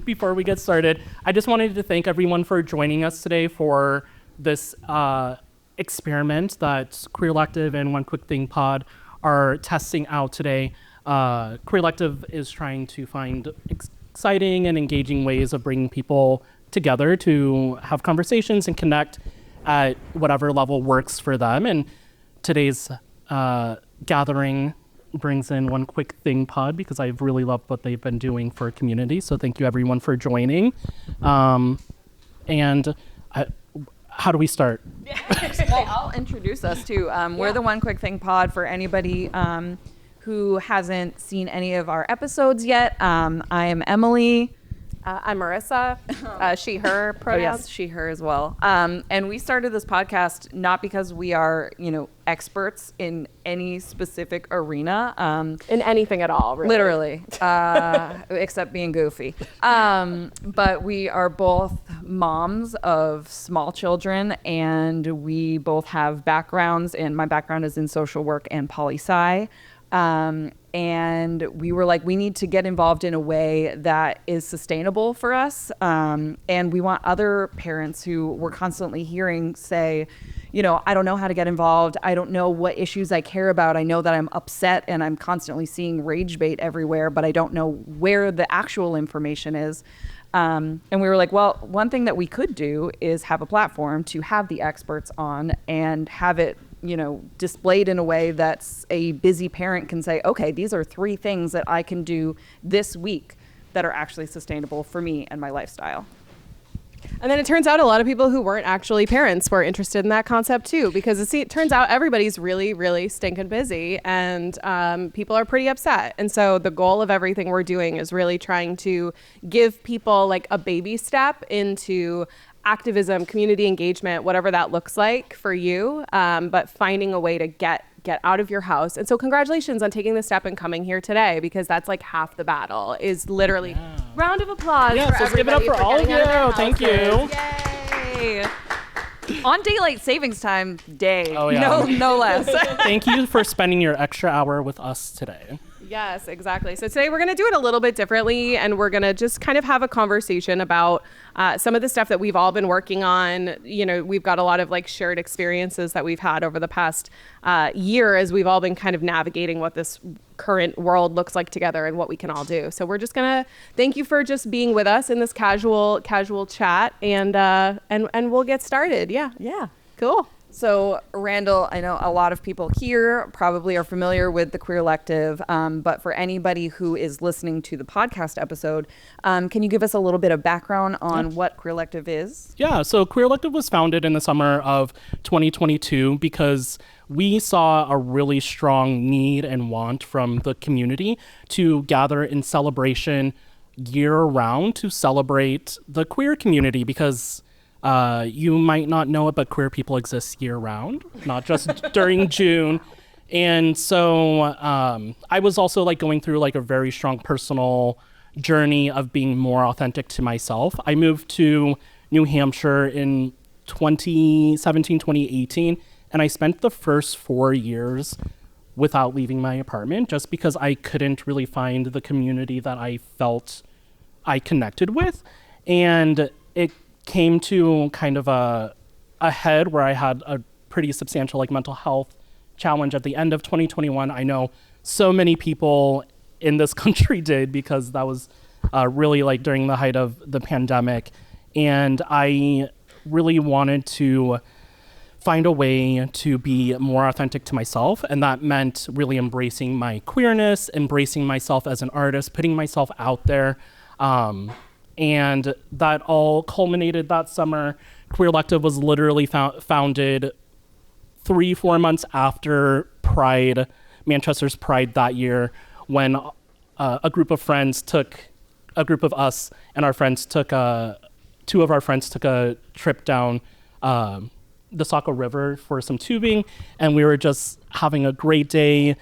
before we get started, I just wanted to thank everyone for joining us today for this experiment that Queerlective and One Quick Thing Pod are testing out today. Queerlective is trying to find exciting and engaging ways of bringing people together to have conversations and connect at whatever level works for them. And today's gathering brings in One Quick Thing Pod because I've really loved what they've been doing for community. So thank you everyone for joining. How do we start? Well, I'll introduce us too. We're the One Quick Thing Pod for anybody who hasn't seen any of our episodes yet. I am Emily. I'm Marissa. She, her pronouns. Oh, yes, she, her as well. And we started this podcast not because we are, experts in any specific arena. In anything at all, really. Literally, except being goofy. But we are both moms of small children, and we both have backgrounds, and my background is in social work and poli-sci. And we were like, we need to get involved in a way that is sustainable for us. And we want other parents who we're constantly hearing say, I don't know how to get involved. I don't know what issues I care about. I know that I'm upset and I'm constantly seeing rage bait everywhere, but I don't know where the actual information is. And we were like, well, one thing that we could do is have a platform to have the experts on and have it displayed in a way that's a busy parent can say, okay, these are 3 things that I can do this week that are actually sustainable for me and my lifestyle. And then it turns out a lot of people who weren't actually parents were interested in that concept too, because it turns out everybody's really, really stinking busy and people are pretty upset. And so the goal of everything we're doing is really trying to give people like a baby step into activism, community engagement, whatever that looks like for you, but finding a way to get out of your house. And so congratulations on taking the step and coming here today, because that's like half the battle is literally round of applause for let's give it up everybody for all of you. Thank you. Yay! On daylight savings time day. Oh, yeah. No less. Thank you for spending your extra hour with us today. Yes, exactly. So today we're going to do it a little bit differently, and we're going to just kind of have a conversation about some of the stuff that we've all been working on. We've got a lot of like shared experiences that we've had over the past year as we've all been kind of navigating what this current world looks like together and what we can all do. So we're just going to thank you for just being with us in this casual chat, and we'll get started. Yeah. Cool. So, Randall, I know a lot of people here probably are familiar with the Queerlective, but for anybody who is listening to the podcast episode, can you give us a little bit of background on what Queerlective is? Yeah, so Queerlective was founded in the summer of 2022 because we saw a really strong need and want from the community to gather in celebration year-round to celebrate the queer community, because you might not know it, but queer people exist year-round, not just during June. And so I was also like going through like a very strong personal journey of being more authentic to myself. I moved to New Hampshire in 2017, 2018, and I spent the first 4 years without leaving my apartment just because I couldn't really find the community that I felt I connected with. And it came to kind of a head where I had a pretty substantial like mental health challenge at the end of 2021. I know so many people in this country did, because that was really like during the height of the pandemic. And I really wanted to find a way to be more authentic to myself. And that meant really embracing my queerness, embracing myself as an artist, putting myself out there. And that all culminated that summer. Queerlective was literally founded 3-4 months after Pride, Manchester's Pride that year, when a group of us and our friends took 2 of our friends took a trip down the Saco River for some tubing, and we were just having a great day,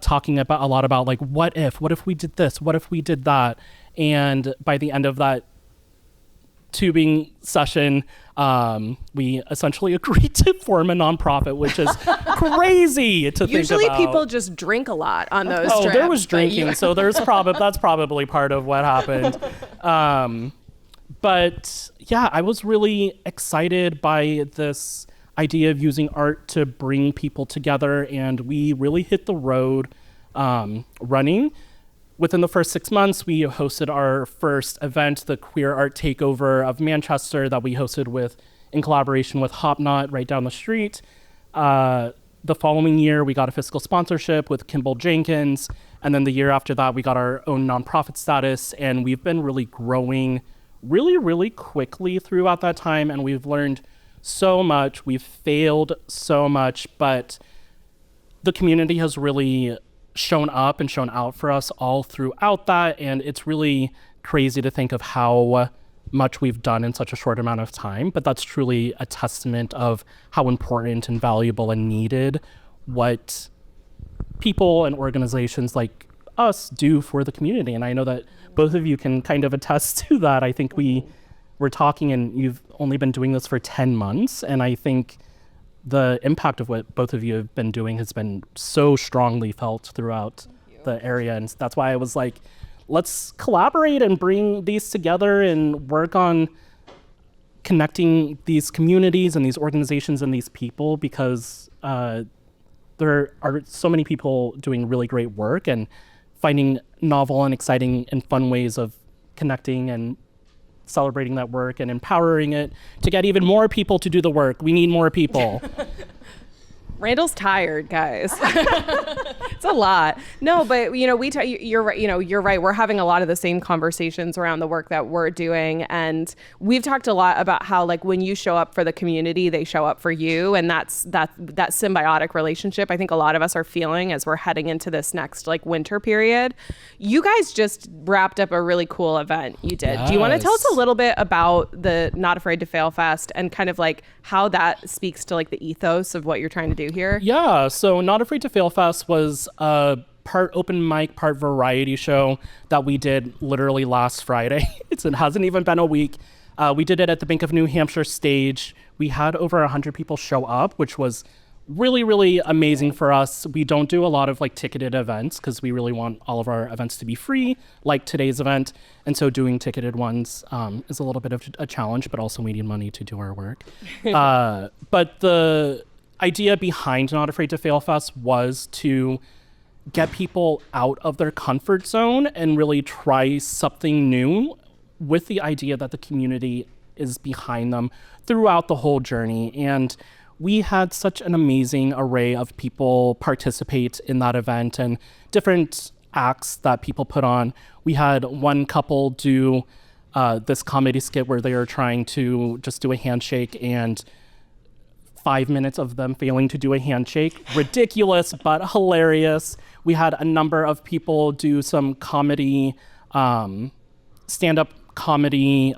talking about a lot about like, what if we did this, what if we did that. And by the end of that tubing session, we essentially agreed to form a nonprofit, which is crazy to think Usually about. people just drink a lot on those Oh, trips. there was drinking, so that's probably part of what happened. But yeah, I was really excited by this idea of using art to bring people together, and we really hit the road running. Within the first 6 months, we hosted our first event, the Queer Art Takeover of Manchester, that we hosted in collaboration with Hopknot right down the street. The following year, we got a fiscal sponsorship with Kimball Jenkins. And then the year after that, we got our own nonprofit status. And we've been really growing really, really quickly throughout that time. And we've learned so much. We've failed so much. But the community has really shown up and shown out for us all throughout that, and it's really crazy to think of how much we've done in such a short amount of time, but that's truly a testament of how important and valuable and needed what people and organizations like us do for the community. And I know that both of you can kind of attest to that. I think we were talking, and you've only been doing this for 10 months, and I think the impact of what both of you have been doing has been so strongly felt throughout the area. And that's why I was like, let's collaborate and bring these together and work on connecting these communities and these organizations and these people, because there are so many people doing really great work and finding novel and exciting and fun ways of connecting and celebrating that work and empowering it to get even more people to do the work. We need more people. Randall's tired, guys. It's a lot. No, but you're right. You're right. We're having a lot of the same conversations around the work that we're doing, and we've talked a lot about how, like, when you show up for the community, they show up for you, and that symbiotic relationship I think a lot of us are feeling as we're heading into this next winter period. You guys just wrapped up a really cool event. You did. Yes. Do you want to tell us a little bit about the Not Afraid to Fail Fest and kind of how that speaks to the ethos of what you're trying to do here? Yeah, so Not Afraid to Fail Fest was a part open mic, part variety show that we did literally last Friday. It hasn't even been a week. We did it at the Bank of New Hampshire stage. We had over 100 people show up, which was really, really amazing for us. We don't do a lot of ticketed events because we really want all of our events to be free, like today's event. And so doing ticketed ones is a little bit of a challenge, but also we need money to do our work. But the idea behind Not Afraid to Fail Fest was to get people out of their comfort zone and really try something new, with the idea that the community is behind them throughout the whole journey. And we had such an amazing array of people participate in that event and different acts that people put on. We had one couple do this comedy skit where they were trying to just do a handshake, and 5 minutes of them failing to do a handshake. Ridiculous, but hilarious. We had a number of people do some comedy, stand-up comedy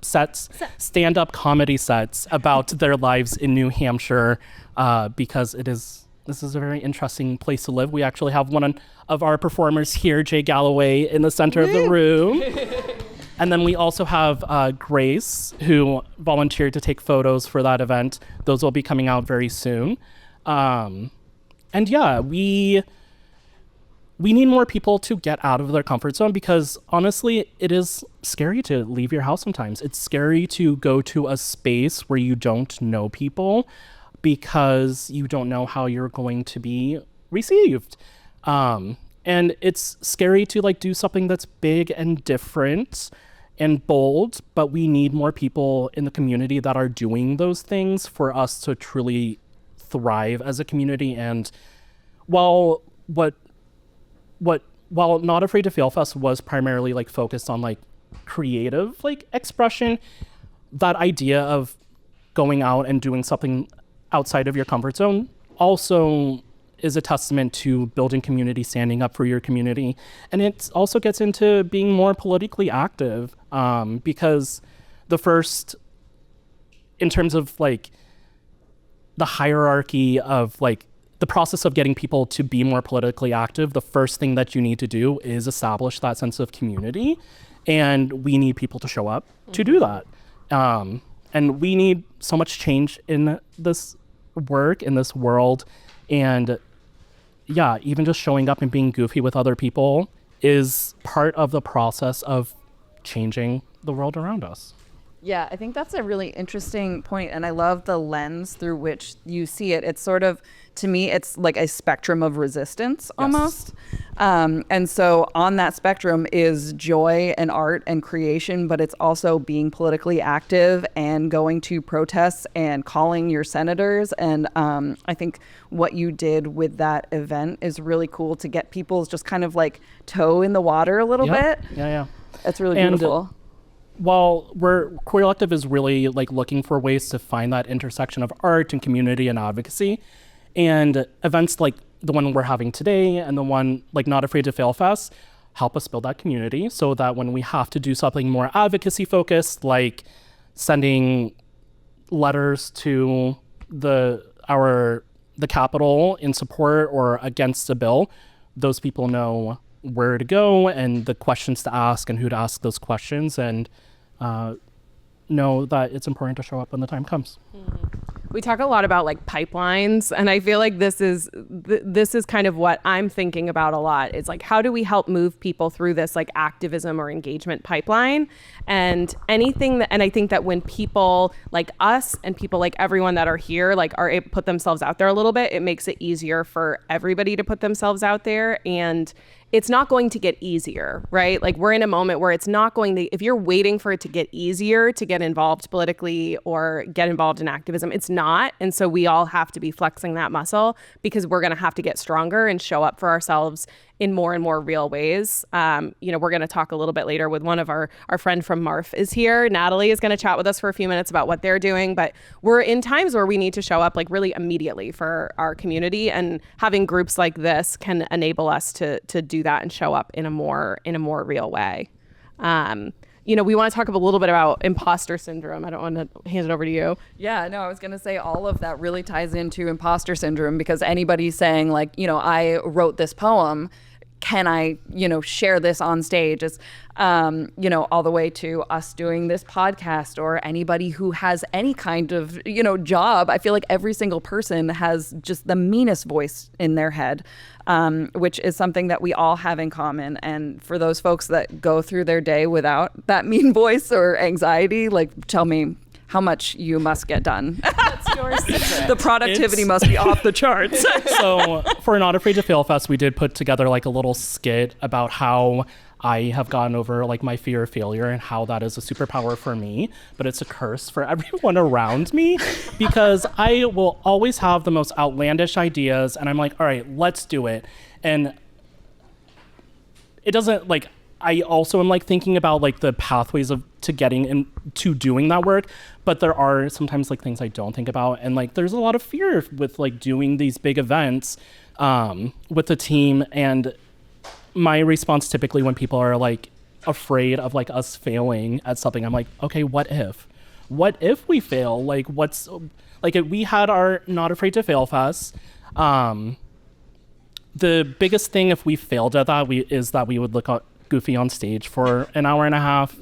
stand-up comedy sets about their lives in New Hampshire, because this is a very interesting place to live. We actually have one of our performers here, Jay Galloway, in the center of the room. And then we also have Grace, who volunteered to take photos for that event. Those will be coming out very soon. And yeah, we need more people to get out of their comfort zone, because honestly, it is scary to leave your house sometimes. It's scary to go to a space where you don't know people, because you don't know how you're going to be received. And it's scary to do something that's big and different and bold, but we need more people in the community that are doing those things for us to truly thrive as a community. And while Not Afraid to Fail Fest was primarily focused on creative expression, that idea of going out and doing something outside of your comfort zone also is a testament to building community, standing up for your community. And it also gets into being more politically active, because the first, in terms of the hierarchy of the process of getting people to be more politically active, the first thing that you need to do is establish that sense of community. And we need people to show up to do that. And we need so much change in this work, in this world. And yeah, even just showing up and being goofy with other people is part of the process of changing the world around us. Yeah, I think that's a really interesting point, and I love the lens through which you see it. It's sort of, to me, it's like a spectrum of resistance almost. And so on that spectrum is joy and art and creation, but it's also being politically active and going to protests and calling your senators. And I think what you did with that event is really cool to get people's just kind of like toe in the water a little bit. Yeah. It's really beautiful. While Queerlective is really like looking for ways to find that intersection of art and community and advocacy, and events like the one we're having today and the one like Not Afraid to Fail Fest help us build that community so that when we have to do something more advocacy focused, like sending letters to the Capitol in support or against a bill, those people know where to go and the questions to ask and who to ask those questions, and know that it's important to show up when the time comes. We talk a lot about like pipelines, and I feel like this is kind of what I'm thinking about a lot. It's like, how do we help move people through this like activism or engagement pipeline, and anything that, and I think that when people like us and people like everyone that are here like are able to put themselves out there a little bit, it makes it easier for everybody to put themselves out there. And it's not going to get easier, right? Like we're in a moment where it's not going to, if you're waiting for it to get easier to get involved politically or get involved in activism, it's not. And so we all have to be flexing that muscle because we're going to have to get stronger and show up for ourselves in more and more real ways. We're going to talk a little bit later with one of our friend from MARF is here. Natalie is going to chat with us for a few minutes about what they're doing, but we're in times where we need to show up like really immediately for our community, and having groups like this can enable us to do that and show up in a more real way. We want to talk a little bit about imposter syndrome. I don't want to hand it over to you. Yeah, no, I was going to say all of that really ties into imposter syndrome, because anybody saying like, I wrote this poem, can I, share this on stage? It's, all the way to us doing this podcast, or anybody who has any kind of, job. I feel like every single person has just the meanest voice in their head, which is something that we all have in common. And for those folks that go through their day without that mean voice or anxiety, like, tell me how much you must get done. That's your secret. The productivity must be off the charts. So for Not Afraid to Fail Fest, we did put together like a little skit about how I have gotten over like my fear of failure and how that is a superpower for me, but it's a curse for everyone around me, because I will always have the most outlandish ideas and I'm like, all right, let's do it. And it doesn't like, I also am like thinking about like the pathways to getting into doing that work, but there are sometimes like things I don't think about, and like there's a lot of fear with like doing these big events with the team. And my response typically when people are like afraid of like us failing at something, I'm like, okay, what if we fail? Like what's like, if we had our Not Afraid to Fail Fest, the biggest thing if we failed at that is that we would look goofy on stage for an hour and a half.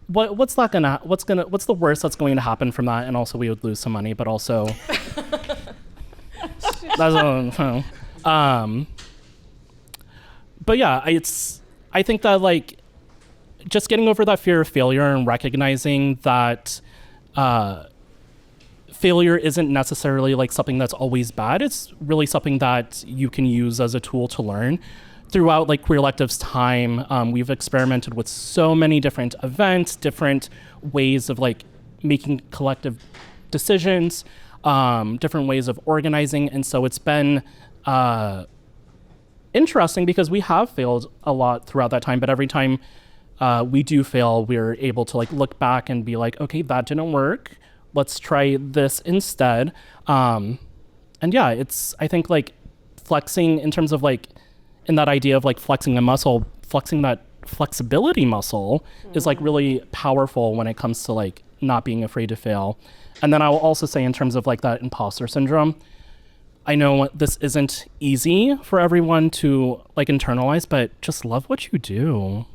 What's the worst that's going to happen from that? And also we would lose some money, but also that's but yeah, I think that like just getting over that fear of failure and recognizing that failure isn't necessarily like something that's always bad. It's really something that you can use as a tool to learn. Throughout like Queerlective's time, we've experimented with so many different events, different ways of like making collective decisions, different ways of organizing. And so it's been interesting because we have failed a lot throughout that time, but every time we do fail, we're able to like look back and be like, okay, that didn't work. Let's try this instead. And yeah, I think like flexing in terms of like, in that idea of like flexing a muscle, flexing that flexibility muscle is like really powerful when it comes to like not being afraid to fail. And then I will also say in terms of like that imposter syndrome, I know this isn't easy for everyone to like internalize, but just love what you do.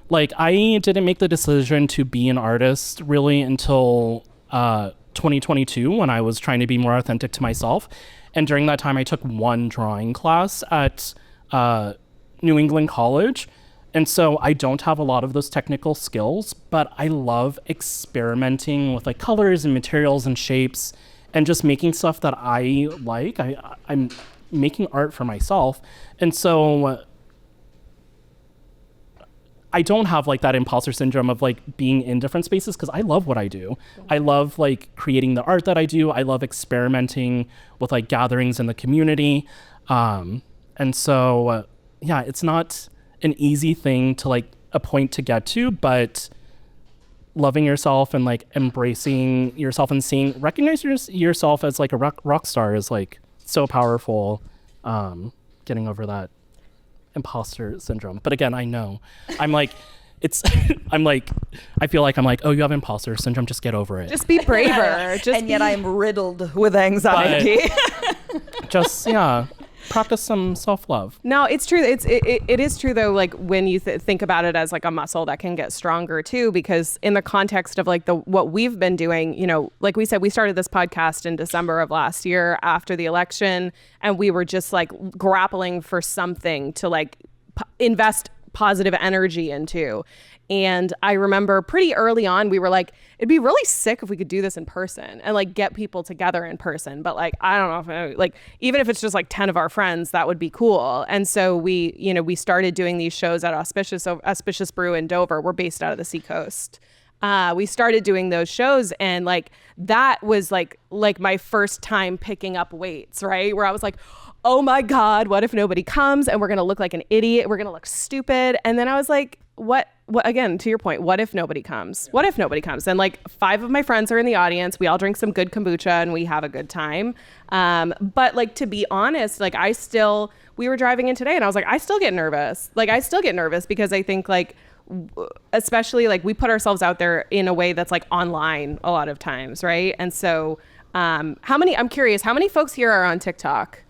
Like, I didn't make the decision to be an artist really until 2022, when I was trying to be more authentic to myself. And during that time, I took one drawing class at New England College. And so I don't have a lot of those technical skills, but I love experimenting with like colors and materials and shapes and just making stuff that I like. I'm making art for myself. And so I don't have like that imposter syndrome of like being in different spaces, because I love what I do. I love like creating the art that I do. I love experimenting with like gatherings in the community. And so, yeah, it's not an easy thing to like a point to get to, but loving yourself and like embracing yourself and recognize yourself as like a rock star is like so powerful. Getting over that imposter syndrome. But again, I know I'm like, I feel like I'm like, oh, you have imposter syndrome, just get over it. Just be braver. Yet I'm riddled with anxiety. Just, practice some self-love. No, it's true. It is true though. Like when you think about it as like a muscle that can get stronger too, because in the context of like what we've been doing, you know, like we said, we started this podcast in December of last year after the election, and we were just like grappling for something to like invest positive energy into. And I remember pretty early on, we were like, it'd be really sick if we could do this in person and like get people together in person. But like, I don't know if like, even if it's just like 10 of our friends, that would be cool. And so we started doing these shows at Auspicious Brew in Dover. We're based out of the Seacoast. We started doing those shows, and like, that was like my first time picking up weights, right? Where I was like, oh my God, what if nobody comes and we're going to look like an idiot? We're going to look stupid. And then I was like, what again, to your point, what if nobody comes? What if nobody comes? And like 5 of my friends are in the audience. We all drink some good kombucha and we have a good time. But like, to be honest, like we were driving in today and I was like, I still get nervous. Like I still get nervous because I think like, especially like we put ourselves out there in a way that's like online a lot of times. Right. And so, I'm curious, how many folks here are on TikTok?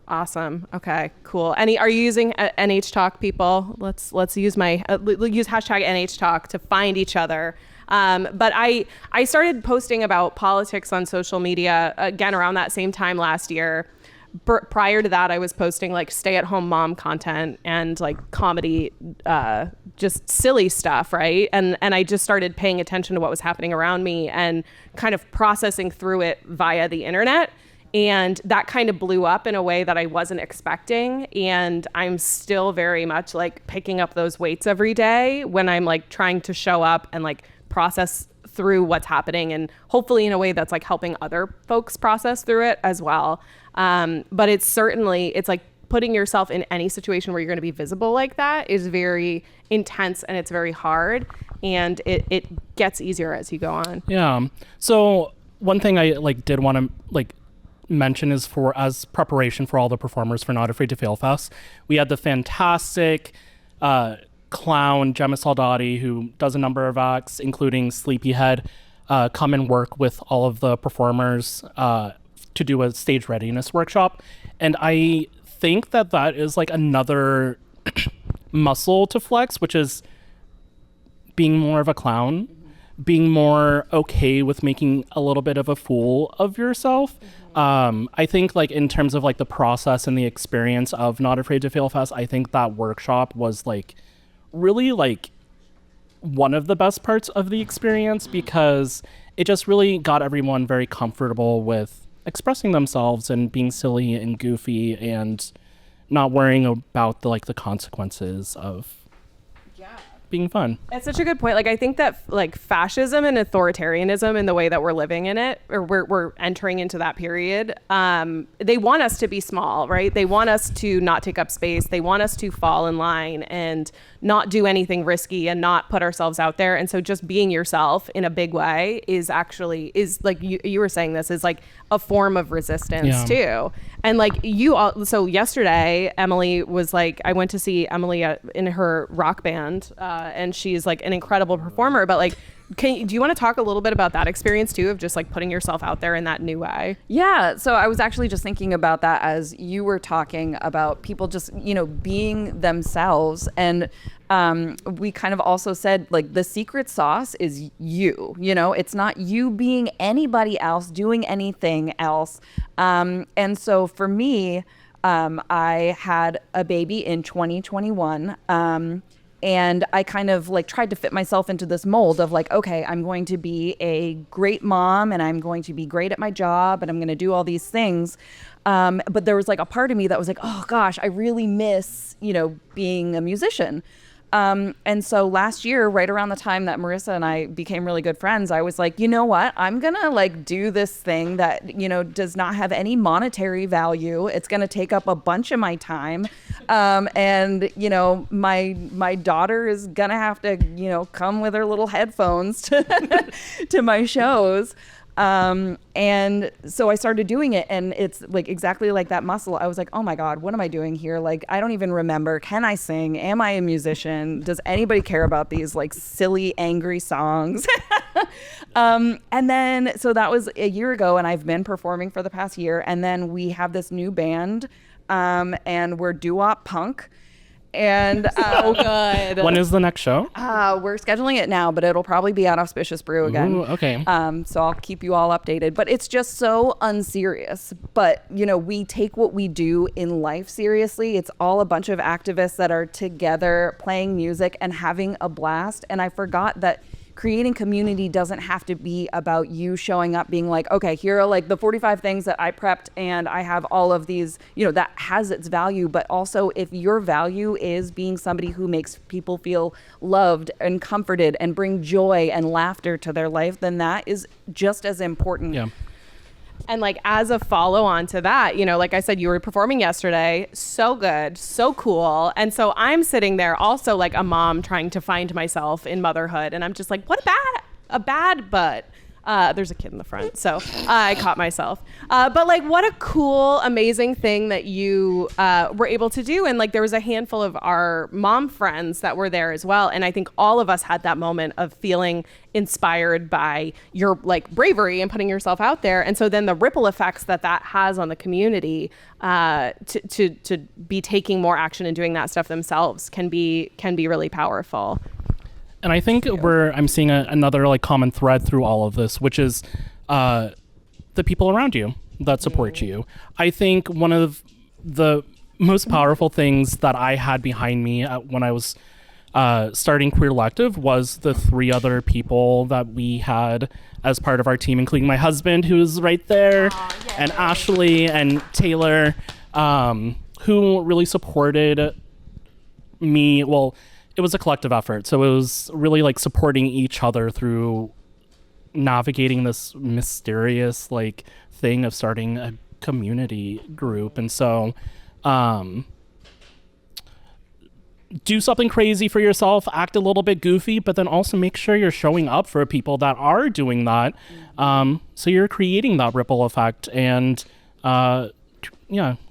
Awesome. Okay, cool. Are you using NHTalk, people? Let's use use hashtag NHTalk to find each other. But I started posting about politics on social media again around that same time last year. Prior to that, I was posting like stay-at-home mom content and like comedy, just silly stuff, right? And I just started paying attention to what was happening around me and kind of processing through it via the internet. And that kind of blew up in a way that I wasn't expecting. And I'm still very much like picking up those weights every day when I'm like trying to show up and like process through what's happening, and hopefully in a way that's like helping other folks process through it as well. But it's like putting yourself in any situation where you're going to be visible like that is very intense, and it's very hard, and it gets easier as you go on. Yeah. So one thing I like did want to like mention is as preparation for all the performers for Not Afraid to Fail Fest, we had the fantastic clown Gemma Saldati, who does a number of acts, including Sleepyhead, come and work with all of the performers to do a stage readiness workshop. And I think that is like another muscle to flex, which is being more of a clown, being more okay with making a little bit of a fool of yourself. I think like in terms of like the process and the experience of Not Afraid to Fail Fest, I think that workshop was like really like one of the best parts of the experience, because it just really got everyone very comfortable with expressing themselves and being silly and goofy and not worrying about the consequences of being fun. It's such a good point. Like, I think that like fascism and authoritarianism in the way that we're living in it, or we're entering into that period, they want us to be small, right? They want us to not take up space. They want us to fall in line and not do anything risky and not put ourselves out there. And so just being yourself in a big way is like you were saying, this is like a form of resistance too. And like so yesterday, Emily was like, I went to see Emily in her rock band, and she's like an incredible performer, but like do you want to talk a little bit about that experience too, of just like putting yourself out there in that new way? Yeah. So I was actually just thinking about that as you were talking about people just, being themselves. And we kind of also said, like, the secret sauce is you, it's not you being anybody else, doing anything else. And so for me, I had a baby in 2021. And I kind of like tried to fit myself into this mold of like, okay, I'm going to be a great mom and I'm going to be great at my job and I'm going to do all these things. But there was like a part of me that was like, oh gosh, I really miss, being a musician. And so last year, right around the time that Marissa and I became really good friends, I was like, you know what? I'm going to like do this thing that, does not have any monetary value. It's going to take up a bunch of my time. And, my daughter is going to have to, come with her little headphones to my shows. And so I started doing it, and it's like exactly like that muscle. I was like, oh my God, what am I doing here? Like, I don't even remember. Can I sing? Am I a musician? Does anybody care about these like silly, angry songs? And then, so that was a year ago, and I've been performing for the past year. And then we have this new band, and we're doo-wop punk. And so good. When is the next show? We're scheduling it now, but it'll probably be at Auspicious Brew again. Ooh, okay. So I'll keep you all updated. But it's just so unserious. But, we take what we do in life seriously. It's all a bunch of activists that are together playing music and having a blast. And I forgot that creating community doesn't have to be about you showing up being like, okay, here are like the 45 things that I prepped and I have all of these, that has its value. But also, if your value is being somebody who makes people feel loved and comforted and bring joy and laughter to their life, then that is just as important. Yeah. And like as a follow on to that, like I said, you were performing yesterday. So good, so cool. And so I'm sitting there also like a mom trying to find myself in motherhood. And I'm just like, what a bad butt. There's a kid in the front, so I caught myself. But like, what a cool, amazing thing that you were able to do. And like, there was a handful of our mom friends that were there as well. And I think all of us had that moment of feeling inspired by your like bravery and putting yourself out there. And so then the ripple effects that has on the community to be taking more action and doing that stuff themselves can be really powerful. And I think I'm seeing another like common thread through all of this, which is the people around you that support you. I think one of the most powerful things that I had behind me when I was starting Queerlective was the 3 other people that we had as part of our team, including my husband, who's right there, and Ashley and Taylor, who really supported me. Well, it was a collective effort. So it was really like supporting each other through navigating this mysterious like thing of starting a community group. And so do something crazy for yourself, act a little bit goofy, but then also make sure you're showing up for people that are doing that. So you're creating that ripple effect and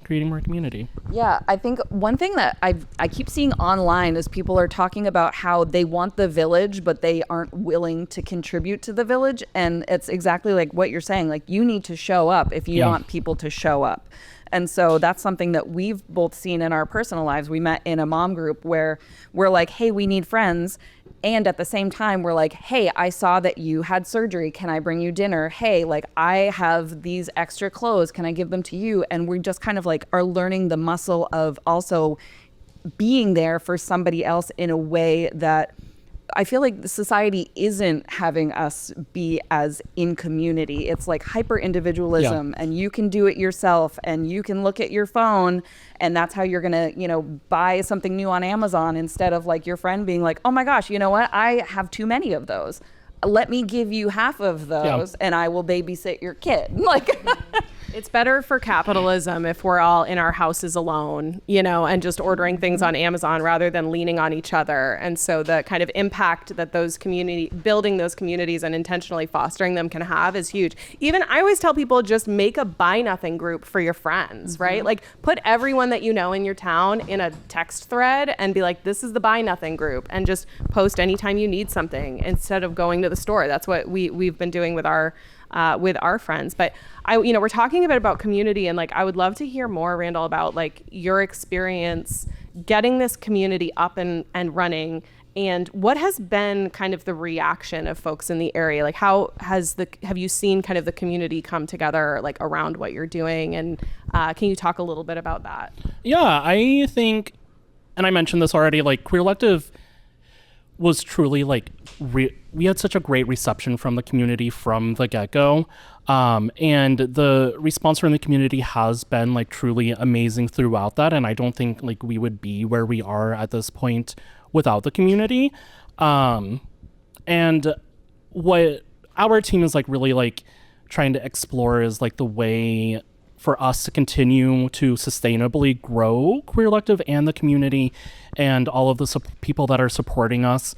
creating more community. Yeah, I think one thing that I keep seeing online is people are talking about how they want the village, but they aren't willing to contribute to the village. And it's exactly like what you're saying. Like, you need to show up if you want people to show up. And so that's something that we've both seen in our personal lives. We met in a mom group where we're like, hey, we need friends. And at the same time, we're like, hey, I saw that you had surgery. Can I bring you dinner? Hey, like, I have these extra clothes. Can I give them to you? And we just kind of like are learning the muscle of also being there for somebody else in a way that I feel like the society isn't having us be as in community. It's like hyper individualism, and you can do it yourself, and you can look at your phone, and that's how you're gonna, buy something new on Amazon, instead of like your friend being like, oh my gosh, you know what? I have too many of those. Let me give you half of those, and I will babysit your kid. Like, It's better for capitalism if we're all in our houses alone, you know, and just ordering things on Amazon rather than leaning on each other. And so the kind of impact that building those communities and intentionally fostering them can have is huge. Even I always tell people, just make a buy nothing group for your friends, right? Like put everyone that you know in your town in a text thread and be like, this is the buy nothing group, and just post anytime you need something instead of going to the store. That's what we've been doing with our friends. But we're talking a bit about community, and like I would love to hear more, Randall, about like your experience getting this community up and running, and what has been kind of the reaction of folks in the area. Like have you seen kind of the community come together like around what you're doing, and can you talk a little bit about that? Yeah, I think, and I mentioned this already, like Queerlective was truly like we had such a great reception from the community from the get-go, and the response from the community has been like truly amazing throughout that, and I don't think like we would be where we are at this point without the community. And what our team is like really like trying to explore is like the way for us to continue to sustainably grow Queerlective and the community and all of the people that are supporting us.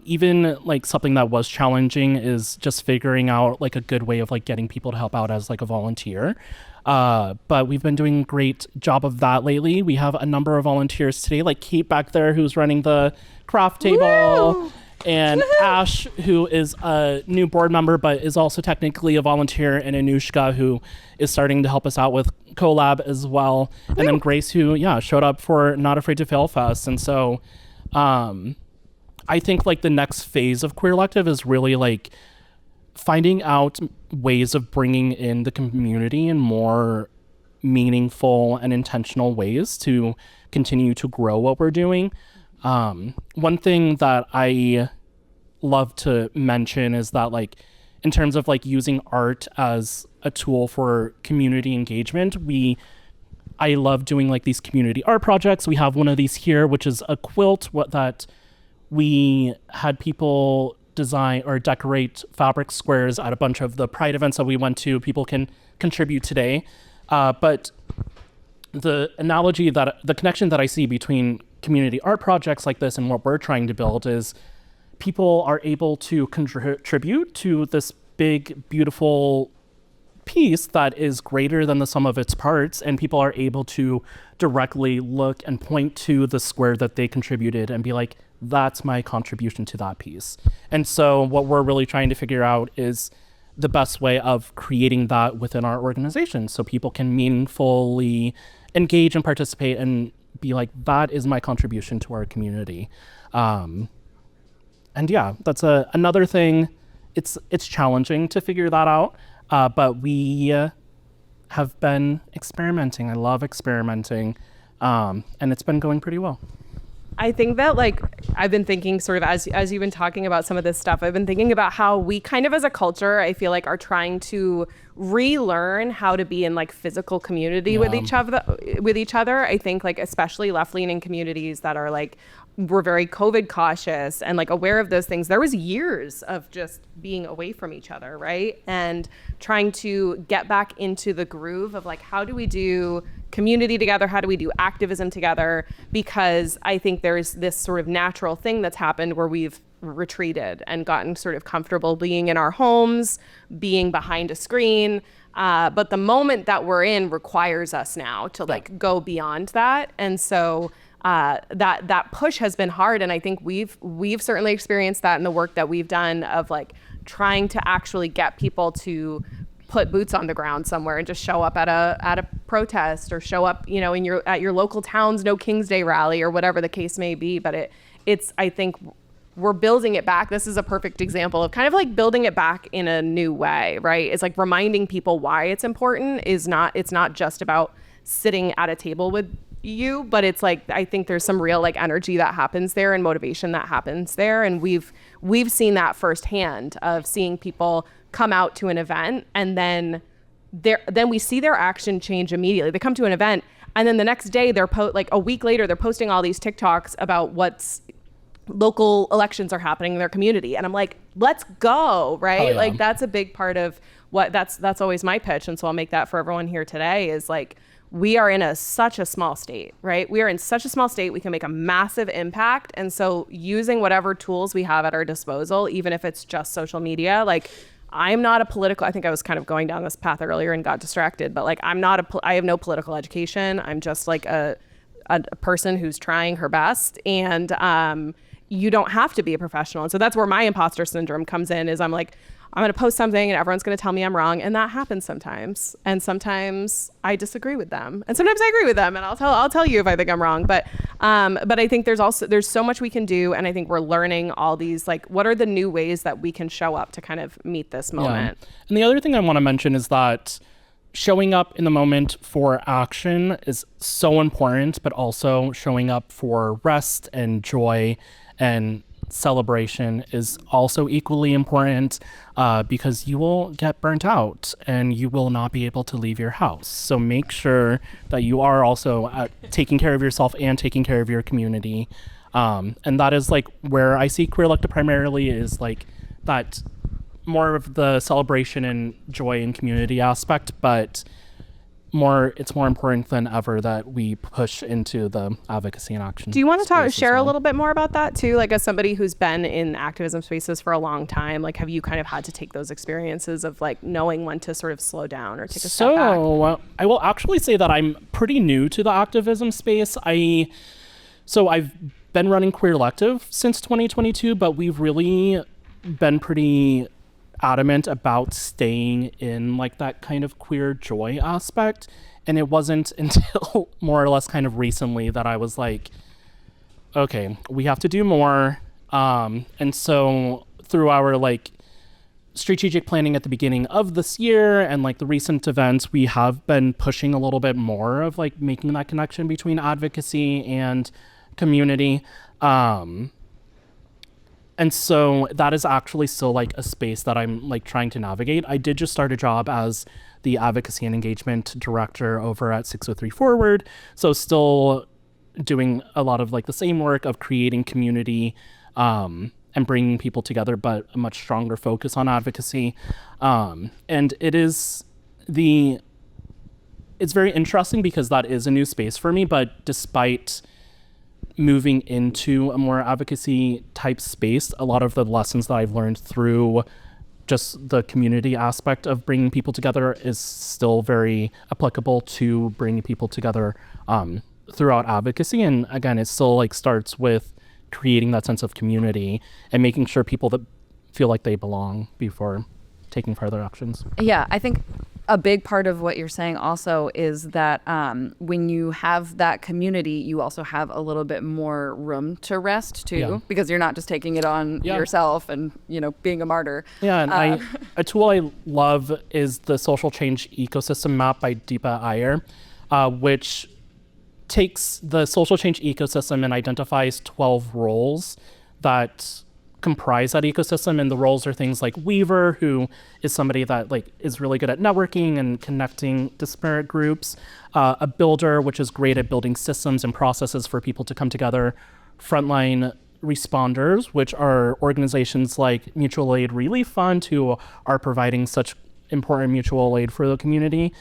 Even like something that was challenging is just figuring out like a good way of like getting people to help out as like a volunteer. But we've been doing a great job of that lately. We have a number of volunteers today, like Kate back there, who's running the craft table. Woo! And Ash, who is a new board member, but is also technically a volunteer, and Anushka, who is starting to help us out with collab as well. Woo! And then Grace, who, showed up for Not Afraid to Fail Fest. And so I think like the next phase of Queerlective is really like finding out ways of bringing in the community in more meaningful and intentional ways to continue to grow what we're doing. One thing that I love to mention is that like in terms of like using art as a tool for community engagement, I love doing like these community art projects. We have one of these here, which is a quilt that we had people design or decorate fabric squares at a bunch of the Pride events that we went to. People can contribute today. But the connection that I see between community art projects like this and what we're trying to build is people are able to contribute to this big, beautiful piece that is greater than the sum of its parts, and people are able to directly look and point to the square that they contributed and be like, that's my contribution to that piece. And so what we're really trying to figure out is the best way of creating that within our organization so people can meaningfully engage and participate and be like, that is my contribution to our community. And that's another thing. It's challenging to figure that out, but we have been experimenting. I love experimenting, and it's been going pretty well. I think that like I've been thinking sort of as you've been talking about some of this stuff, I've been thinking about how we kind of as a culture, I feel like are trying to relearn how to be in like physical community with each other. I think like especially left-leaning communities that are like, we're very COVID cautious and like aware of those things. There was years of just being away from each other, right? And trying to get back into the groove of like, how do we do community together? How do we do activism together? Because I think there's this sort of natural thing that's happened where we've retreated and gotten sort of comfortable being in our homes, being behind a screen. But the moment that we're in requires us now to like go beyond that. And so that push has been hard, and I think we've certainly experienced that in the work that we've done of like trying to actually get people to put boots on the ground somewhere and just show up at a protest or show up, you know, at your local town's No King's Day rally or whatever the case may be. But it's I think we're building it back. This is a perfect example of kind of like building it back in a new way, right? It's like reminding people why it's important. It's not just about sitting at a table with you, but it's like I think there's some real like energy that happens there and motivation that happens there, and we've seen that firsthand of seeing people come out to an event and then we see their action change immediately. They come to an event and then the next day like a week later they're posting all these TikToks about what's local elections are happening in their community, and I'm like, let's go, right? Oh, yeah. Like that's a big part of that's always my pitch. And so I'll make that for everyone here today is like, we are in such a small state, right? We are in such a small state. We can make a massive impact. And so using whatever tools we have at our disposal, even if it's just social media, like I'm not a political, I think I was kind of going down this path earlier and got distracted, but like I have no political education. I'm just like a person who's trying her best. And you don't have to be a professional. And so that's where my imposter syndrome comes in is I'm like, I'm going to post something and everyone's going to tell me I'm wrong. And that happens sometimes. And sometimes I disagree with them. And sometimes I agree with them. And I'll tell you if I think I'm wrong. But I think there's so much we can do. And I think we're learning all these, like, what are the new ways that we can show up to kind of meet this moment? Yeah. And the other thing I want to mention is that showing up in the moment for action is so important, but also showing up for rest and joy and celebration is also equally important because you will get burnt out and you will not be able to leave your house. So make sure that you are also taking care of yourself and taking care of your community. And that is like where I see Queerlective primarily is like that more of the celebration and joy and community aspect, but it's more important than ever that we push into the advocacy and action. Do you want to share a little bit more about that too? Like as somebody who's been in activism spaces for a long time, like have you kind of had to take those experiences of like knowing when to sort of slow down or take a step back? So I will actually say that I'm pretty new to the activism space. So I've been running Queerlective since 2022, but we've really been pretty adamant about staying in like that kind of queer joy aspect. And it wasn't until more or less kind of recently that I was like, okay, we have to do more. And so through our like strategic planning at the beginning of this year and like the recent events, we have been pushing a little bit more of like making that connection between advocacy and community. And so that is actually still like a space that I'm like trying to navigate. I did just start a job as the advocacy and engagement director over at 603 Forward. So still doing a lot of like the same work of creating community and bringing people together, but a much stronger focus on advocacy. And it's very interesting because that is a new space for me, but despite moving into a more advocacy type space, a lot of the lessons that I've learned through just the community aspect of bringing people together is still very applicable to bringing people together throughout advocacy. And again, it still like starts with creating that sense of community and making sure people that feel like they belong before taking further actions. Yeah, I think a big part of what you're saying also is that when you have that community, you also have a little bit more room to rest too, because you're not just taking it on yourself and, you know, being a martyr. Yeah, and a tool I love is the Social Change Ecosystem Map by Deepa Iyer, which takes the social change ecosystem and identifies 12 roles that comprise that ecosystem. And the roles are things like Weaver, who is somebody that like is really good at networking and connecting disparate groups, a builder, which is great at building systems and processes for people to come together, frontline responders, which are organizations like Mutual Aid Relief Fund, who are providing such important mutual aid for the community.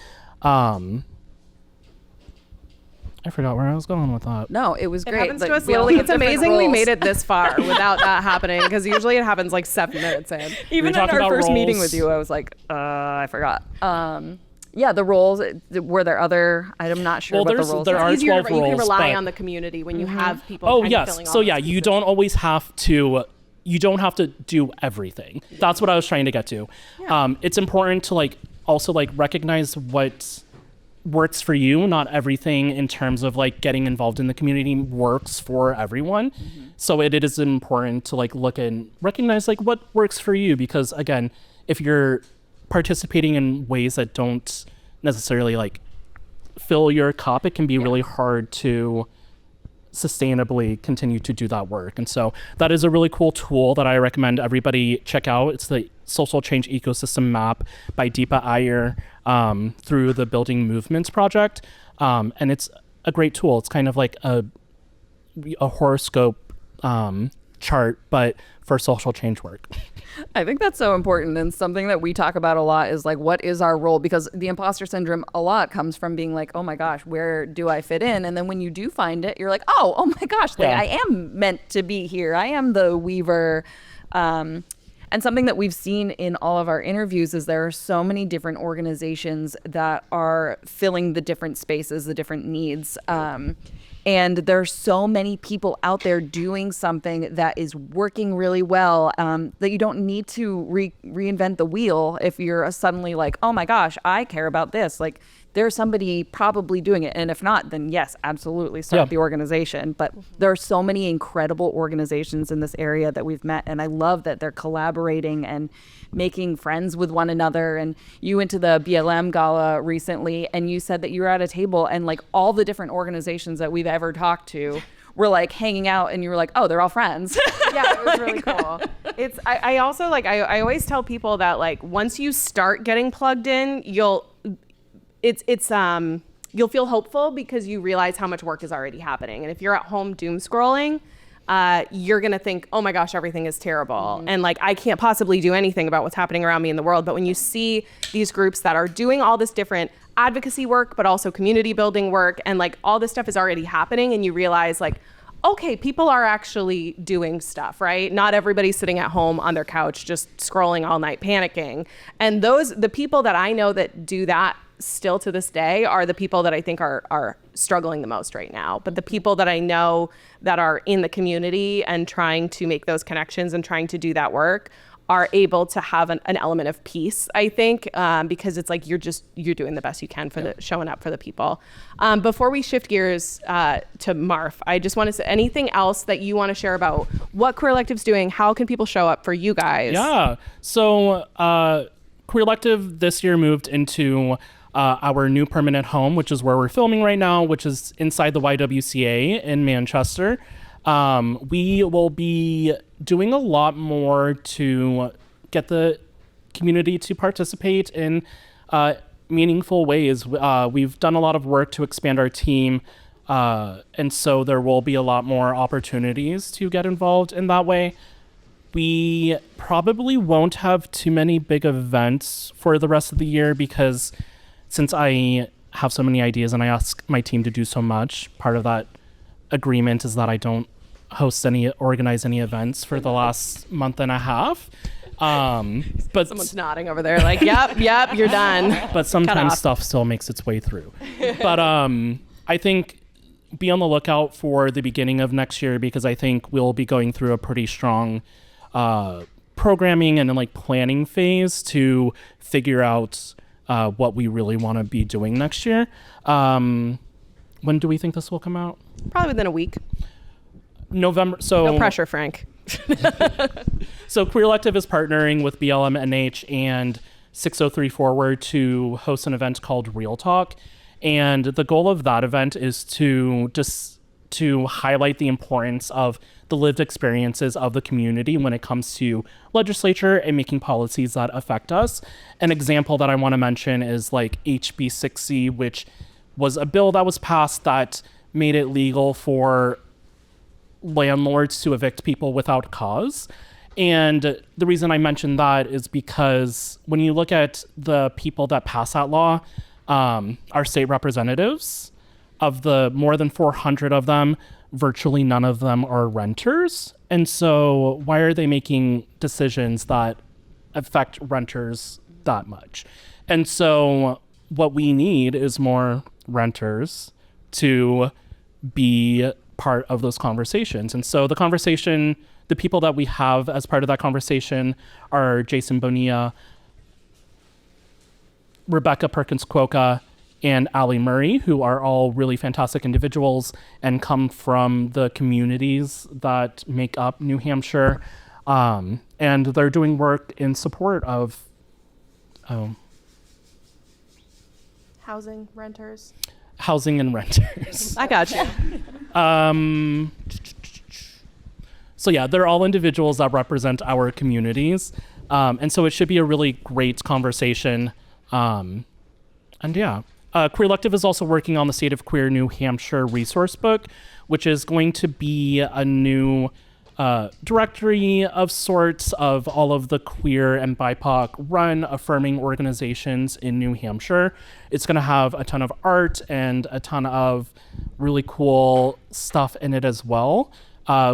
I forgot where I was going with that. No, it was great. It happens to us slowly. It's amazing we made it this far without that happening, because usually it happens like 7 minutes in. Even in our first meeting with you, I was like, I forgot. Yeah, the roles, were there other, I'm not sure what the roles there are. are 12 roles. You can rely on the community when you have people filling all so yeah, you don't always have to, you don't have to do everything. That's what I was trying to get to. Yeah. It's important to like also like recognize what works for you. Not everything in terms of like getting involved in the community works for everyone. So it is important to like look and recognize like what works for you, because again, if you're participating in ways that don't necessarily like fill your cup, it can be really hard to sustainably continue to do that work. And so that is a really cool tool that I recommend everybody check out. It's the Social Change Ecosystem Map by Deepa Iyer through the Building Movements Project. And it's a great tool. It's kind of like a horoscope chart, but for social change work. I think that's so important, and something that we talk about a lot is like, what is our role? Because the imposter syndrome a lot comes from being like, oh my gosh, where do I fit in? And then when you do find it, you're like, oh my gosh, like, Yeah. I am meant to be here. I am the weaver. And something that we've seen in all of our interviews is there are so many different organizations that are filling the different spaces, the different needs. And there's so many people out there doing something that is working really well, that you don't need to reinvent the wheel if you're suddenly like, oh my gosh, I care about this. Like, there's somebody probably doing it. And if not, then yes, absolutely start the organization. But there are so many incredible organizations in this area that we've met. And I love that they're collaborating and making friends with one another. And you went to the BLM gala recently and you said that you were at a table and like all the different organizations that we've ever talked to were like hanging out and you were like, oh, they're all friends. Yeah, it was really cool. I also like, I always tell people that like once you start getting plugged in, you'll feel hopeful because you realize how much work is already happening. And if you're at home doom scrolling, you're going to think, oh my gosh, everything is terrible. And like, I can't possibly do anything about what's happening around me in the world. But when you see these groups that are doing all this different advocacy work, but also community building work, and like all this stuff is already happening, and you realize like, okay, people are actually doing stuff, right? Not everybody's sitting at home on their couch, just scrolling all night, panicking. And the people that I know that do that still to this day are the people that I think are struggling the most right now. But the people that I know that are in the community and trying to make those connections and trying to do that work are able to have an element of peace, I think, because it's like you're doing the best you can for showing up for the people. Before we shift gears to MARF, I just want to say anything else that you want to share about what Queerlective's doing. How can people show up for you guys? Yeah. So Queerlective this year moved into our new permanent home, which is where we're filming right now, which is inside the YWCA in Manchester. We will be doing a lot more to get the community to participate in meaningful ways. We've done a lot of work to expand our team, and so there will be a lot more opportunities to get involved in that way. We probably won't have too many big events for the rest of the year because since I have so many ideas and I ask my team to do so much, part of that agreement is that I don't organize any events for the last month and a half. But someone's nodding over there like, yep, you're done. But sometimes stuff still makes its way through. But I think be on the lookout for the beginning of next year because I think we'll be going through a pretty strong programming and like planning phase to figure out what we really want to be doing next year. When do we think this will come out? Probably within a week. November. So no pressure, Frank. So Queerlective is partnering with BLM/NH and 603 Forward to host an event called Real Talk. And the goal of that event is to highlight the importance of the lived experiences of the community when it comes to legislature and making policies that affect us. An example that I want to mention is like HB 6C, which was a bill that was passed that made it legal for landlords to evict people without cause. And the reason I mention that is because when you look at the people that pass that law, our state representatives, of the more than 400 of them, virtually none of them are renters. And so why are they making decisions that affect renters that much? And so what we need is more renters to be part of those conversations. And so the people that we have as part of that conversation are Jason Bonilla, Rebecca Perkins-Quokka, and Allie Murray, who are all really fantastic individuals and come from the communities that make up New Hampshire. And they're doing work in support of Housing, renters. Housing and renters. I got you. So yeah, they're all individuals that represent our communities. And so it should be a really great conversation. And yeah. Queerlective is also working on the State of Queer New Hampshire resource book, which is going to be a new directory of sorts of all of the queer and BIPOC run affirming organizations in New Hampshire. It's going to have a ton of art and a ton of really cool stuff in it as well.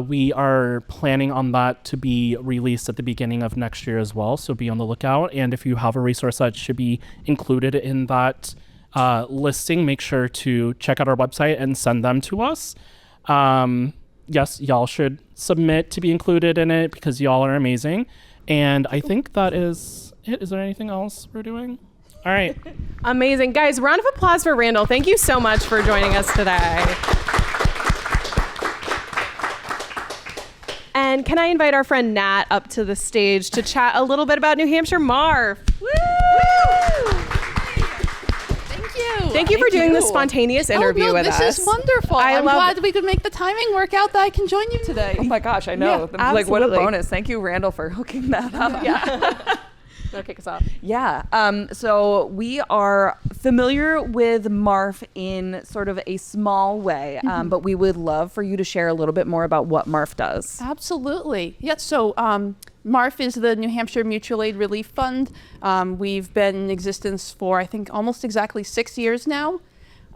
We are planning on that to be released at the beginning of next year as well, so be on the lookout. And if you have a resource that should be included in that listing, make sure to check out our website and send them to us. Yes, y'all should submit to be included in it because y'all are amazing. And I think that is it. Is there anything else we're doing? All right. Amazing. Guys, round of applause for Randall. Thank you so much for joining us today. And can I invite our friend Nat up to the stage to chat a little bit about New Hampshire MARF? Woo! Thank you for doing this spontaneous interview with us. This is wonderful. I'm glad we could make the timing work out that I can join you today. Oh my gosh, I know. Yeah, like, what a absolutely. bonus. Thank you, Randall, for hooking that up. Yeah. That'll kick us off. Yeah. So we are familiar with MARF in sort of a small way, but we would love for you to share a little bit more about what MARF does. Absolutely. Yeah, so MARF is the New Hampshire Mutual Aid Relief Fund. We've been in existence for, I think, almost exactly 6 years now,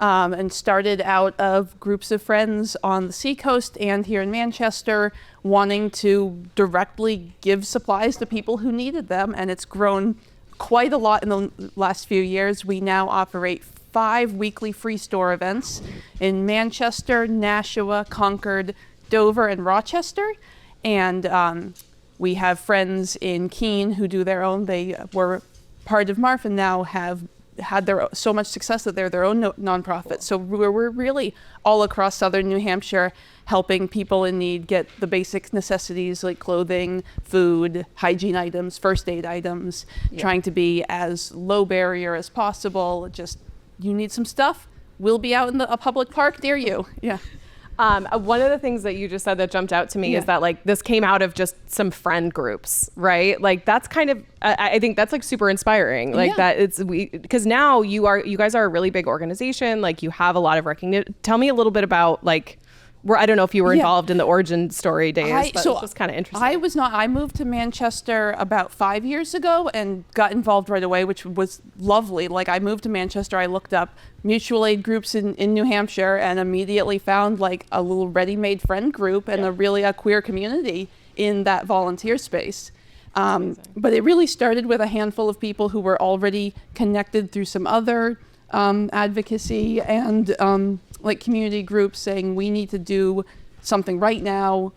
and started out of groups of friends on the Seacoast and here in Manchester wanting to directly give supplies to people who needed them, and it's grown quite a lot in the last few years. We now operate 5 weekly free store events in Manchester, Nashua, Concord, Dover, and Rochester, and we have friends in Keene who do their own. They were part of MARF and now have had so much success that they're their own nonprofit. So we're really all across southern New Hampshire helping people in need get the basic necessities like clothing, food, hygiene items, first aid items, trying to be as low barrier as possible. Just, you need some stuff, we'll be out in a public park near you. Yeah. One of the things that you just said that jumped out to me is that like this came out of just some friend groups, right? Like that's kind of, I think that's like super inspiring. Like that it's, because now you guys are a really big organization. Like you have a lot of recognition. Tell me a little bit about like, I don't know if you were involved in the origin story days, but it's just kind of interesting. I was not. I moved to Manchester about 5 years ago and got involved right away, which was lovely. Like I moved to Manchester, I looked up mutual aid groups in New Hampshire and immediately found like a little ready-made friend group and a queer community in that volunteer space. But it really started with a handful of people who were already connected through some other advocacy and like community groups saying we need to do something right now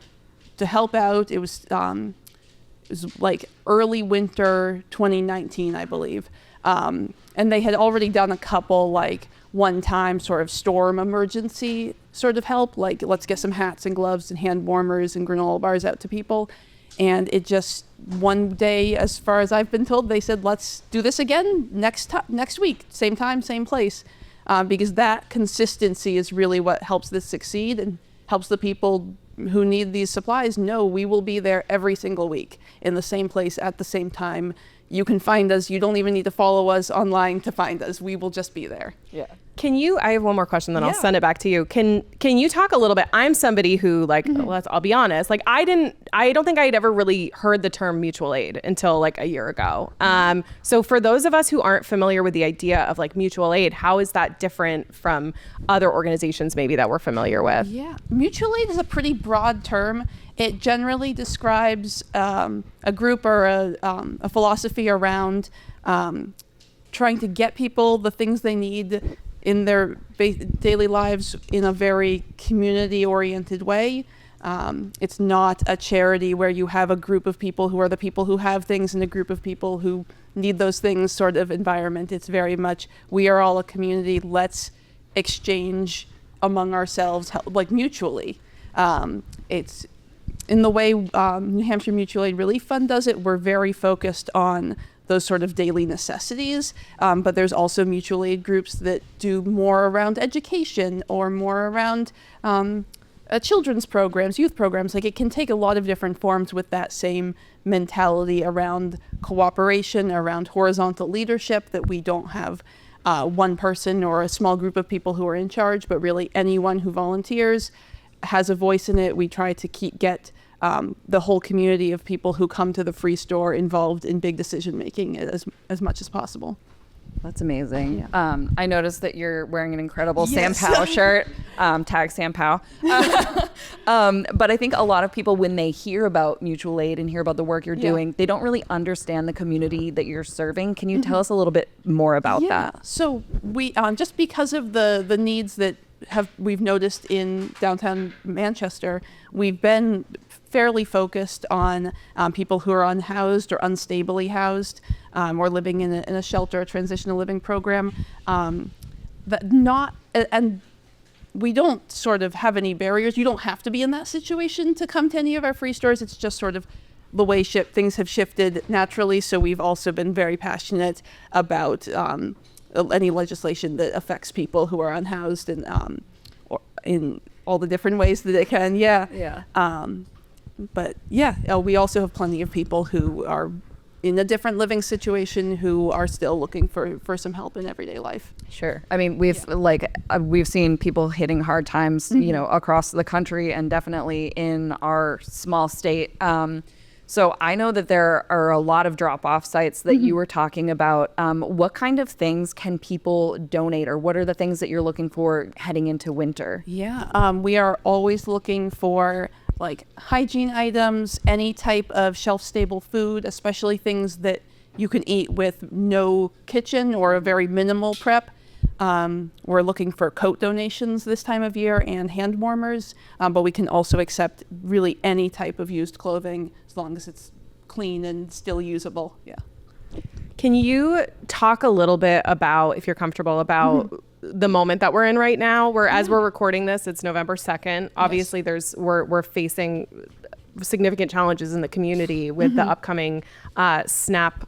to help out. It was like early winter 2019, I believe. And they had already done a couple like one-time sort of storm emergency sort of help, like let's get some hats and gloves and hand warmers and granola bars out to people. And it just one day, as far as I've been told, they said, let's do this again next week, same time, same place. Because that consistency is really what helps this succeed and helps the people who need these supplies know we will be there every single week in the same place at the same time. You can find us. You don't even need to follow us online to find us. We will just be there. Yeah. I have one more question, then I'll send it back to you. Can you talk a little bit? I'm somebody who like, I'll be honest, like I don't think I had ever really heard the term mutual aid until like a year ago. So for those of us who aren't familiar with the idea of like mutual aid, how is that different from other organizations maybe that we're familiar with? Yeah, mutual aid is a pretty broad term. It generally describes a group or a philosophy around trying to get people the things they need in their daily lives in a very community-oriented way. It's not a charity where you have a group of people who are the people who have things and a group of people who need those things sort of environment. It's very much, we are all a community, let's exchange among ourselves, like mutually. It's in the way New Hampshire Mutual Aid Relief Fund does it, we're very focused on those sort of daily necessities. But there's also mutual aid groups that do more around education or more around children's programs, youth programs. Like it can take a lot of different forms with that same mentality around cooperation, around horizontal leadership, that we don't have one person or a small group of people who are in charge, but really anyone who volunteers has a voice in it. We try to get the whole community of people who come to the free store involved in big decision making as much as possible. That's amazing. Yeah. I noticed that you're wearing an incredible Yes. Sam Pow shirt. Tag Sam Pow. But I think a lot of people, when they hear about mutual aid and hear about the work you're doing, they don't really understand the community that you're serving. Can you tell us a little bit more about that? So we just because of the needs that we've noticed in downtown Manchester, we've been fairly focused on people who are unhoused or unstably housed, or living in a shelter, a transitional living program. And we don't sort of have any barriers. You don't have to be in that situation to come to any of our free stores. It's just sort of the way things have shifted naturally. So we've also been very passionate about any legislation that affects people who are unhoused and or in all the different ways that it can. But we also have plenty of people who are in a different living situation who are still looking for some help in everyday life. Sure. I mean, we've seen people hitting hard times, across the country and definitely in our small state. So I know that there are a lot of drop-off sites that you were talking about. What kind of things can people donate, or what are the things that you're looking for heading into winter? Yeah, we are always looking for like hygiene items, any type of shelf-stable food, especially things that you can eat with no kitchen or a very minimal prep. We're looking for coat donations this time of year and hand warmers, but we can also accept really any type of used clothing as long as it's clean and still usable. Yeah. Can you talk a little bit about, if you're comfortable, about the moment that we're in right now? As we're recording this, it's November 2nd. Obviously, we're facing significant challenges in the community with the upcoming SNAP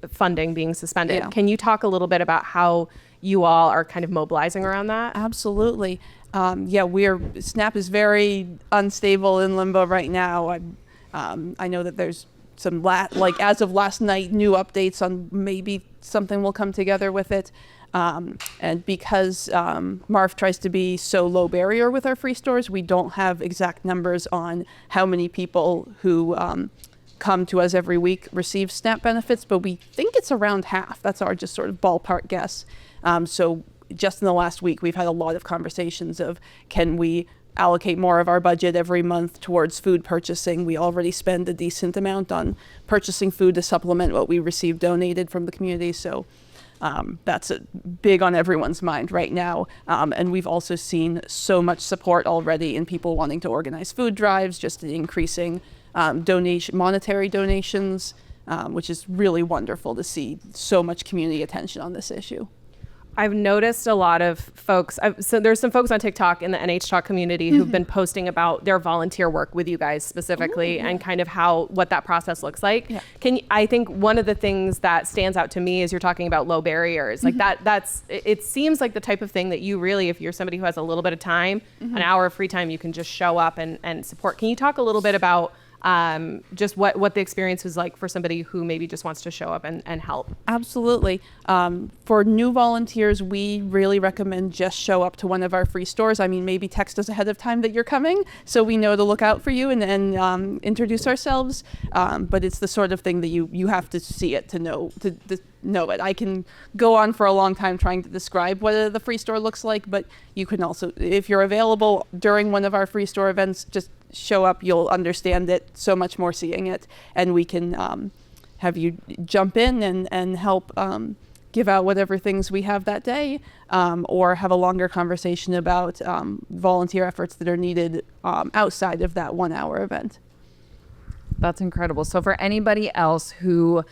funding being suspended. Yeah. Can you talk a little bit about how you all are kind of mobilizing around that? Absolutely. SNAP is very unstable in limbo right now. I know that there's some as of last night, new updates on maybe something will come together with it. And because MARF tries to be so low barrier with our free stores, we don't have exact numbers on how many people who come to us every week receive SNAP benefits, but we think it's around half. That's our just sort of ballpark guess. So just in the last week, we've had a lot of conversations of, can we allocate more of our budget every month towards food purchasing? We already spend a decent amount on purchasing food to supplement what we receive donated from the community. So that's big on everyone's mind right now. And we've also seen so much support already in people wanting to organize food drives, just increasing monetary donations, which is really wonderful to see so much community attention on this issue. I've noticed a lot of folks, so there's some folks on TikTok in the NHTalk community who've been posting about their volunteer work with you guys specifically, and kind of what that process looks like. Yeah. I think one of the things that stands out to me is you're talking about low barriers. Like it seems like the type of thing that you really, if you're somebody who has a little bit of time, an hour of free time, you can just show up and support. Can you talk a little bit about just what the experience was like for somebody who maybe just wants to show up and help? Absolutely. For new volunteers, we really recommend just show up to one of our free stores. I mean, maybe text us ahead of time that you're coming so we know to look out for you and introduce ourselves. But it's the sort of thing that you have to see it to know it. I can go on for a long time trying to describe what the free store looks like, but you can also, if you're available during one of our free store events, just show up. You'll understand it so much more seeing it, and we can have you jump in and help give out whatever things we have that day, or have a longer conversation about volunteer efforts that are needed outside of that 1 hour event. That's incredible. So for anybody else who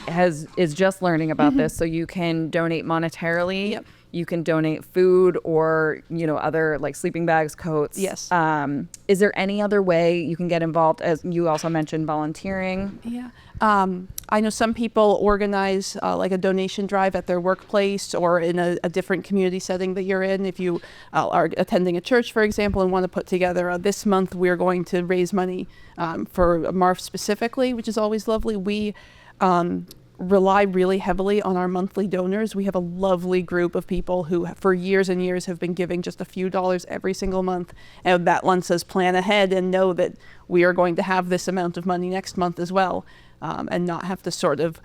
is just learning about this, so you can donate monetarily. Yep. You can donate food or, other like sleeping bags, coats. Yes. Is there any other way you can get involved? As you also mentioned, volunteering. Yeah. I know some people organize like a donation drive at their workplace or in a different community setting that you're in. If you are attending a church, for example, and want to put together this month, we're going to raise money for MARF specifically, which is always lovely. We rely really heavily on our monthly donors. We have a lovely group of people who for years and years have been giving just a few dollars every single month, and that lets us plan ahead and know that we are going to have this amount of money next month as well, and not have to sort of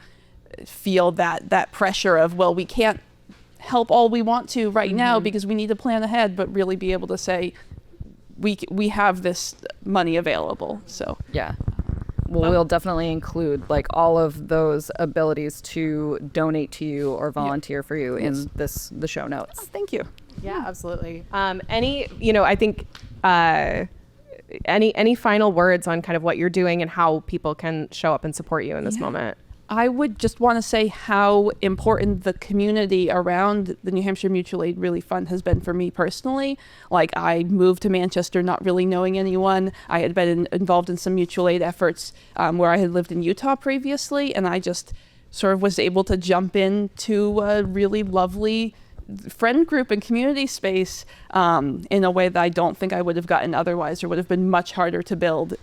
feel that pressure of, well, we can't help all we want to right now because we need to plan ahead, but really be able to say we have this money available. So yeah. Well, we'll definitely include like all of those abilities to donate to you or volunteer for you in the show notes. Oh, thank you. Yeah, absolutely. I think any final words on kind of what you're doing and how people can show up and support you in this moment? I would just want to say how important the community around the New Hampshire Mutual Aid Relief Fund has been for me personally. Like, I moved to Manchester not really knowing anyone. I had been involved in some mutual aid efforts where I had lived in Utah previously, and I just sort of was able to jump into a really lovely friend group and community space in a way that I don't think I would have gotten otherwise, or would have been much harder to build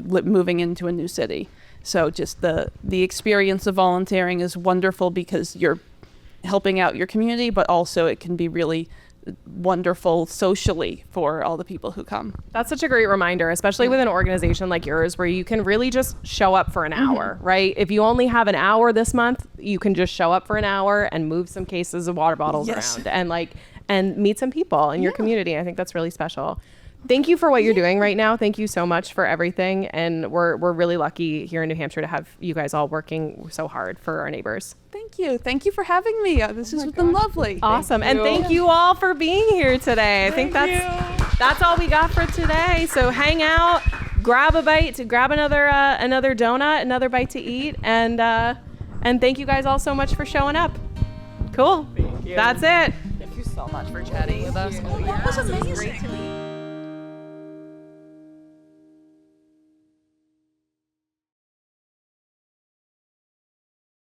moving into a new city. So just the experience of volunteering is wonderful because you're helping out your community, but also it can be really wonderful socially for all the people who come. That's such a great reminder, especially with an organization like yours where you can really just show up for an hour, right? If you only have an hour this month, you can just show up for an hour and move some cases of water bottles around and meet some people in your community. I think that's really special. Thank you for what you're doing right now. Thank you so much for everything. And we're really lucky here in New Hampshire to have you guys all working so hard for our neighbors. Thank you. Thank you for having me. This has been lovely. Awesome. And thank you all for being here today. I think that's all we got for today. So hang out, grab a bite, grab another donut, another bite to eat. And thank you guys all so much for showing up. Cool. Thank you. That's it. Thank you so much for chatting with us. That was amazing. Great to meet you.